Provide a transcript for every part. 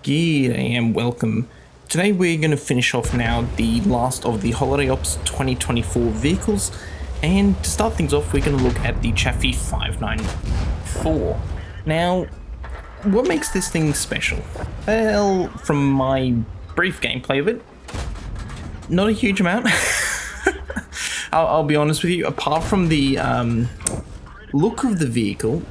G'day and welcome. Today we're going to finish off now the last of the Holiday Ops 2024 vehicles, and to start things off we're going to look at the Chaffee 594. Now, what makes this thing special? Well, from my brief gameplay of it, not a huge amount. I'll be honest with you, apart from the look of the vehicle,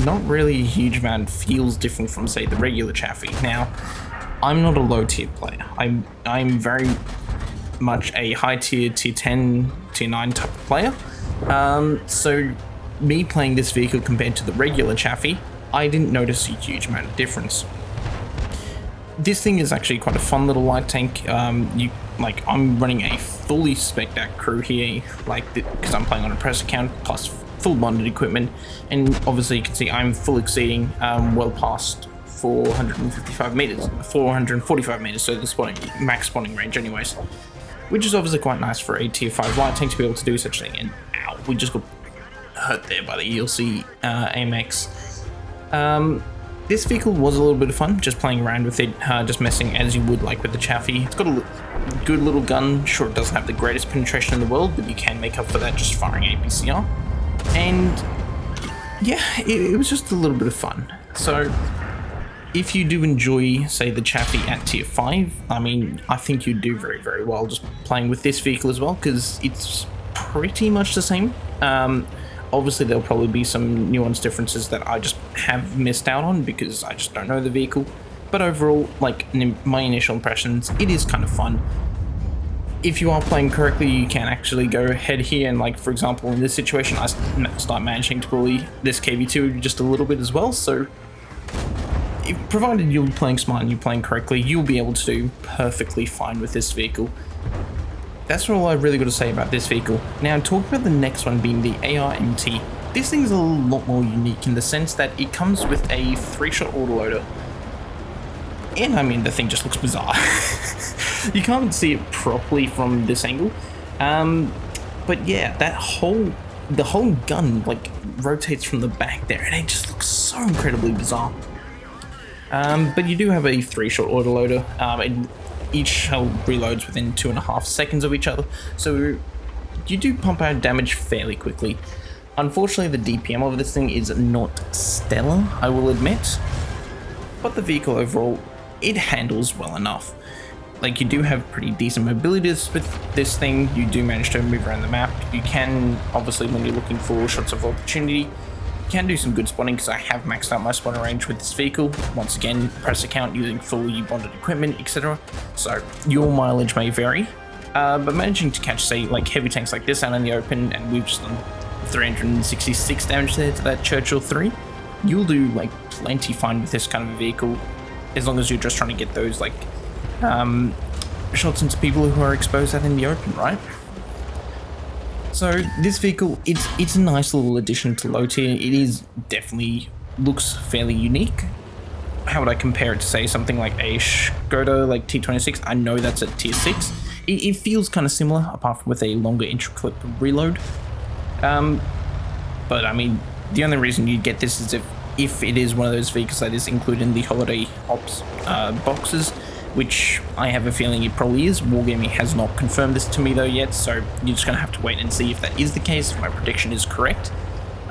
not really a huge amount feels different from, say, the regular Chaffee. Now, I'm not a low tier player. I'm very much a high tier, tier 10, tier 9 type of player. So me playing this vehicle compared to the regular Chaffee, I didn't notice a huge amount of difference. This thing is actually quite a fun little light tank. I'm running a fully spec'd out crew here, because I'm playing on a press account plus full bonded equipment, and obviously you can see I'm full exceeding well past 445 meters, so the max spawning range anyways, which is obviously quite nice for a tier 5 light tank to be able to do such a thing. And ow, we just got hurt there by the ELC AMX. This vehicle was a little bit of fun, just playing around with it, just messing as you would like with the Chaffee. It's got a good little gun. Sure, it doesn't have the greatest penetration in the world, but you can make up for that just firing APCR. And yeah, it was just a little bit of fun. So if you do enjoy, say, the Chaffee at tier 5, I think you'd do very, very well just playing with this vehicle as well, because it's pretty much the same. Obviously, there'll probably be some nuanced differences that I just have missed out on because I just don't know the vehicle. But overall, my initial impressions, it is kind of fun. If you are playing correctly, you can actually go ahead here and, for example, in this situation, I start managing to bully this KV2 just a little bit as well. So, provided you're playing smart and you're playing correctly, you'll be able to do perfectly fine with this vehicle. That's all I've really got to say about this vehicle. Now, talking about the next one being the ARMT. This thing's a lot more unique in the sense that it comes with a 3-shot autoloader. And the thing just looks bizarre. You can't see it properly from this angle. But yeah, the whole gun rotates from the back there, and it just looks so incredibly bizarre. But you do have a 3-shot autoloader. Each shell reloads within 2.5 seconds of each other, so you do pump out damage fairly quickly. Unfortunately, the DPM of this thing is not stellar, I will admit, but the vehicle overall, it handles well enough. You do have pretty decent mobility with this thing. You do manage to move around the map. You can, obviously, when you're looking for shots of opportunity, can do some good spawning, because I have maxed out my spawning range with this vehicle. Once again, press account using fully bonded equipment, etc. So your mileage may vary, but managing to catch, say, heavy tanks like this out in the open, and we've just done 366 damage there to that Churchill 3, you'll do plenty fine with this kind of a vehicle, as long as you're just trying to get those shots into people who are exposed out in the open, right? So this vehicle, it's a nice little addition to low tier. It is definitely looks fairly unique. How would I compare it to, say, something like a Skoda T26? I know that's at tier 6. It feels kind of similar, apart from with a longer intra-clip reload. But the only reason you get this is if it is one of those vehicles that is included in the Holiday Ops boxes, which I have a feeling it probably is. Wargaming has not confirmed this to me though yet, so you're just going to have to wait and see if that is the case, if my prediction is correct.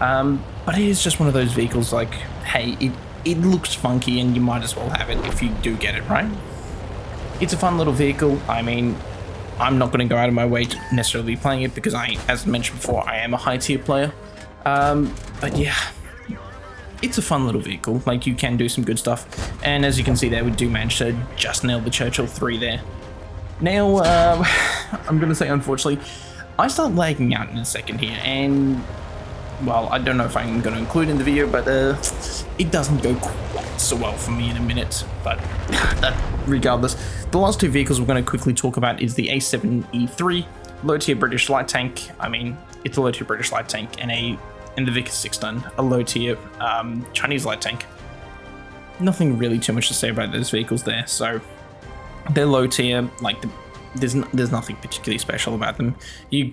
But it is just one of those vehicles hey, it looks funky and you might as well have it if you do get it, right? It's a fun little vehicle. I'm not going to go out of my way to necessarily be playing it because as mentioned before, I am a high tier player. But yeah, it's a fun little vehicle. You can do some good stuff, and as you can see there, we do manage to just nail the Churchill 3 there. Now, I'm gonna say, unfortunately, I start lagging out in a second here, and well, I don't know if I'm gonna include in the video, but it doesn't go quite so well for me in a minute. But regardless, the last two vehicles we're going to quickly talk about is the A7E3, low tier British light tank. It's a low tier British light tank, and the Vickers 6-ton, a low tier Chinese light tank. Nothing really too much to say about those vehicles there. So they're low tier, there's nothing particularly special about them. You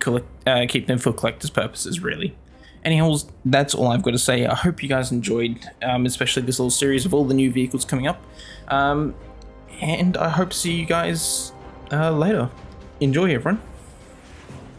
keep them for collector's purposes, really. Anyhow, that's all I've got to say. I hope you guys enjoyed, especially this little series of all the new vehicles coming up. And I hope to see you guys later. Enjoy, everyone.